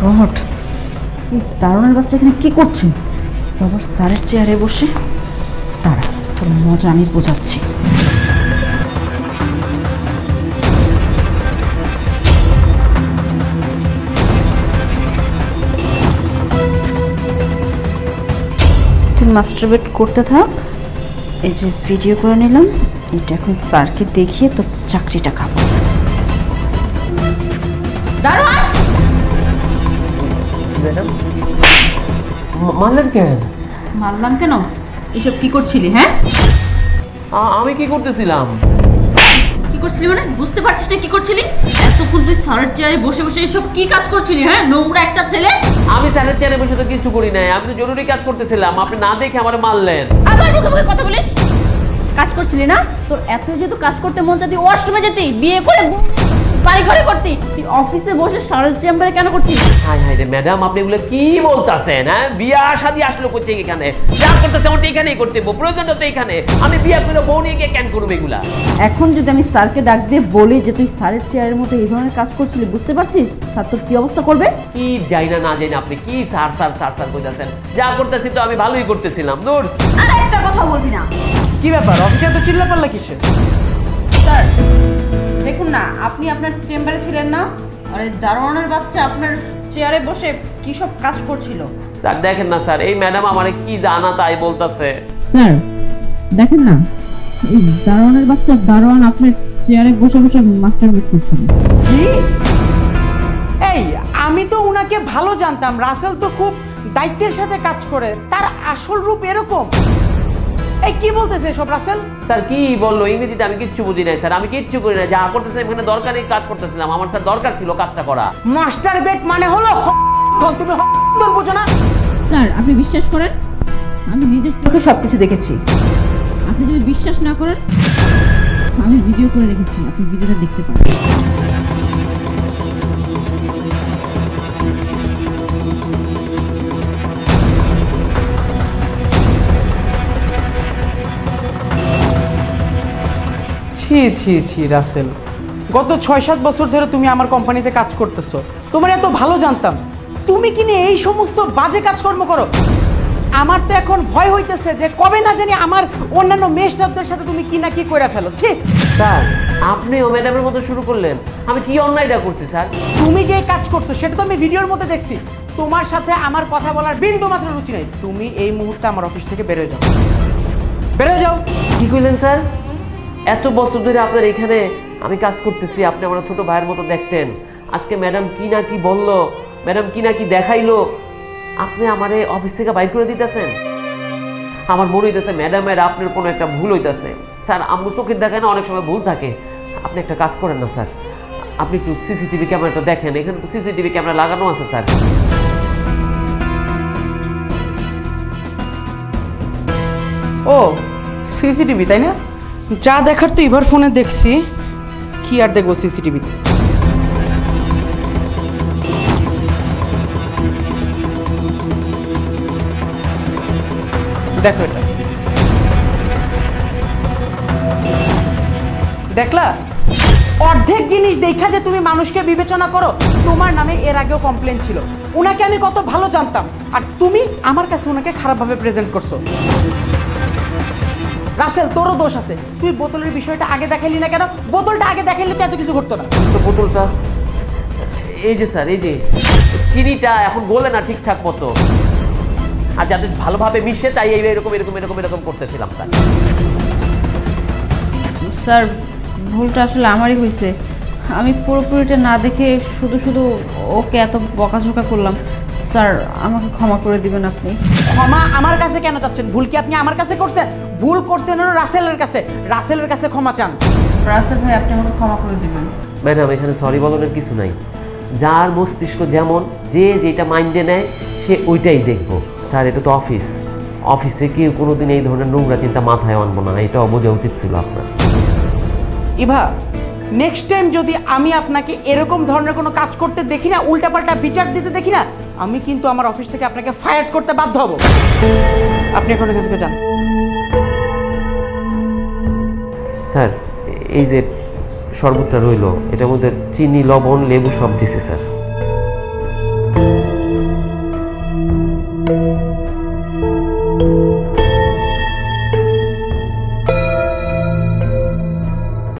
God, এই দারোয়ানের বাচ্চা এখানে কি করছে? তো আবার স্যারের চেয়ারে বসে। দাঁড়া, তোর মজা আমি বোঝাচ্ছি। তুই মাস্টারবেট করতে থাক। এই যে ভিডিও করে নিলাম, এটা এখন স্যারকে দেখিয়ে তোর চাকরিটা খাবো। দারোয়ান! ম্যাডাম, মারলেন কেন? মারলাম কেন? এসব কি করছিলি? হ্যাঁ, আমি কি করতেছিলাম? কি করছিলি মানে বুঝতে পারছিস না? কি করছিলি এতক্ষণ? তুই স্যারের চেয়ারে বসে বসে এসব কি কাজ করছিলি? হ্যাঁ, নোংরা একটা ছেলে। আমি স্যারের চেয়ারে বসে তো কিছু করি নাই, আমি তো জরুরি কাজ করতেছিলাম, আপনি না দেখে আমারে মারলেন। আবার মুখে মুখে কথা বলিস? কাজ করছিলি না? তোর এত যেহেতু কাজ করতে মন চাই, ওয়াশরুমে যেতি, বিয়ে করে বাড়ি ঘরে করতি, তুই অফিসে বসে স্যারের চেম্বারে কেন করছিস? হাই হাই রে ম্যাডাম, আপনি এগুলো কি বলতেছেন? হ্যাঁ, বিয়া শাদী আসলো করতে এখানে, যা করতেছে ওটা এখানেই করতে, প্রয়োজনটা তো এখানে। আমি বিয়া করে বউ নিয়ে গিয়ে কেন করবো এগুলা? এখন যদি আমি স্যারকে ডাক দিয়ে বলি যে তুই স্যারের চেয়ারের মতো এই ধরনের কাজ করছিলি, বুঝতে পারছিস স্যার তোর কি অবস্থা করবে? কি যাই না যাই না, আপনি কি স্যার স্যার স্যার স্যার কইতাছেন? যা করতেছি তো আমি ভালোই করতেছিলাম। দূর, আর একটা কথা বলবি না। কি ব্যাপার, অফিসে তো চিল্লা পাল্লা কিসের? স্যার দেখুন না, আপনি আপনার চেম্বারে ছিলেন না? আরে দারোয়ানের বাচ্চা আপনার চেয়ারে বসে কি সব কাজ করছিল। স্যার দেখেন না স্যার, এই ম্যাডাম আমারে কি জানা তাই বলতেছে। স্যার দেখেন না, এই দারোয়ানের বাচ্চা দারোয়ান আপনার চেয়ারে বসে বসে মাস্টারবেট করছিল। কি? এই আমি তো উনাকে ভালো জানতাম, রাসেল তো খুব দায়িত্বের সাথে কাজ করে, তার আসল রূপ এরকম? এই কি বলতেছে সব রাসেল? স্যার কি বললো ইংরেজিতে? আমি কিচ্ছু বুঝি নাই স্যার, আমি কিচ্ছু করি না, যা করতেছিলাম এখানে দরকারি কাজ করতেছিলাম, আমার স্যার দরকার ছিল কাজটা করা। মাস্টার বেড মানে হলো তুমি বোঝো না? স্যার আপনি বিশ্বাস করেন, আমি নিজের চোখে সবকিছু দেখেছি। আপনি যদি বিশ্বাস না করেন, আমি ভিডিও করে রেখেছি, আপনি ভিডিওটা দেখতে পারেন। ছি ছি ছি রাসেল, গত 6-7 বছর ধরে তুমি আমার কোম্পানিতে কাজ করতেছো, তোমার এত ভালো জানতাম, তুমি কি নিয়ে এই সমস্ত বাজে কাজকর্ম করো? আমার তো এখন ভয় হইতেছে যে কবে না জানি আমার অন্যান্য মেয়ে স্টাফদের সাথে তুমি কি না কি করে ফেলো। ছি স্যার, আপনিও ম্যাডামের মতো শুরু করলেন? আমি কি অন্যায়টা করছি স্যার? তুমি যে কাজ করছো সেটা তো আমি ভিডিওর মধ্যে দেখছি, তোমার সাথে আমার কথা বলার বিন্দু মাত্র রুচি নেই। তুমি এই মুহূর্তে আমার অফিস থেকে বেরোয় যাও, বেরোয় যাও। কি কইলেন স্যার? এত বছর ধরে আপনার এখানে আমি কাজ করতেছি, আপনি আমার ছোট ভাইয়ের মতো দেখতেন, আজকে ম্যাডাম কি না কি বললো, ম্যাডাম কি না কি দেখাইলো, আপনি আমারে অফিস থেকে বাইর করে দিতেছেন? আমার মনে হইতেছে ম্যাডামের আপনার কোনো একটা ভুল হইতেছে। স্যার, আম্মু চোখের দেখায় না, অনেক সময় ভুল থাকে। আপনি একটা কাজ করেন না স্যার, আপনি একটু সিসিটিভি ক্যামেরাটা দেখেন, এখানে তো সিসিটিভি ক্যামেরা লাগানো আছে স্যার। ও সিসিটিভি, তাই না? যা দেখার তো এবার ফোনে দেখছি, কি আর দেখবো সিসিটিভিতে। দেখো এটা, দেখলা? অর্ধেক জিনিস দেখা যে তুমি মানুষকে বিবেচনা করো। তোমার নামে এর আগেও কমপ্লেন ছিল, ওনাকে আমি কত ভালো জানতাম, আর তুমি আমার কাছে ওনাকে খারাপভাবে প্রেজেন্ট করছো। রাসেল, তোরও দোষ আছে, তুই বোতলের বিষয়টা আগে দেখাইলি না কেন? বোতলটা আগে দেখাইলে তো এত কিছু ঘটতো না। তো বোতলটা এই যে স্যার, এই যে চিনিটা এখন বলে না ঠিকঠাক মতো, আর যাতে ভালোভাবে মিশে তাই এরকম এরকম এরকম এরকম করতেছিলাম স্যার। স্যার ভুলটা আসলে আমারই হয়েছে, আমি পুরোপুরিটা না দেখে শুধু শুধু ওকে এত বকাঝকা করলাম। স্যার আমাকে ক্ষমা করে দিবেন আপনি। ক্ষমা আমার কাছে কেন চাচ্ছেন? ভুল কি আপনি আমার কাছে করছেন? ভুল করছেন হলো রাসেলের কাছে, রাসেলের কাছে ক্ষমা চান। রাসেল ভাই আপনি আমাকে ক্ষমা করে দিবেন। ম্যাডাম, এখানে সরি বলার কিছু নাই, যার মস্তিষ্ক যেমন, যে যেটা মাইন্ডে নেয় সে ওইটাই দেখবো। স্যার এটা তো অফিস, অফিসে কেউ কোনোদিন এই ধরনের নোংরা চিন্তা মাথায় আনবো না, এটা বোঝা উচিত ছিল আপনার। ইভা, নেক্সট টাইম যদি আমি আপনাকে এরকম ধরনের কোনো কাজ করতে দেখি না, উল্টাপাল্টা বিচার দিতে দেখি না, আমি কিন্তু আমার অফিস থেকে আপনাকে ফায়ার করতে বাধ্য হব। আপনি এখন এখান থেকে যান। স্যার এই যে শরবতটা রইল, এটার মধ্যে চিনি, লবণ, লেবু সব দিছে স্যার।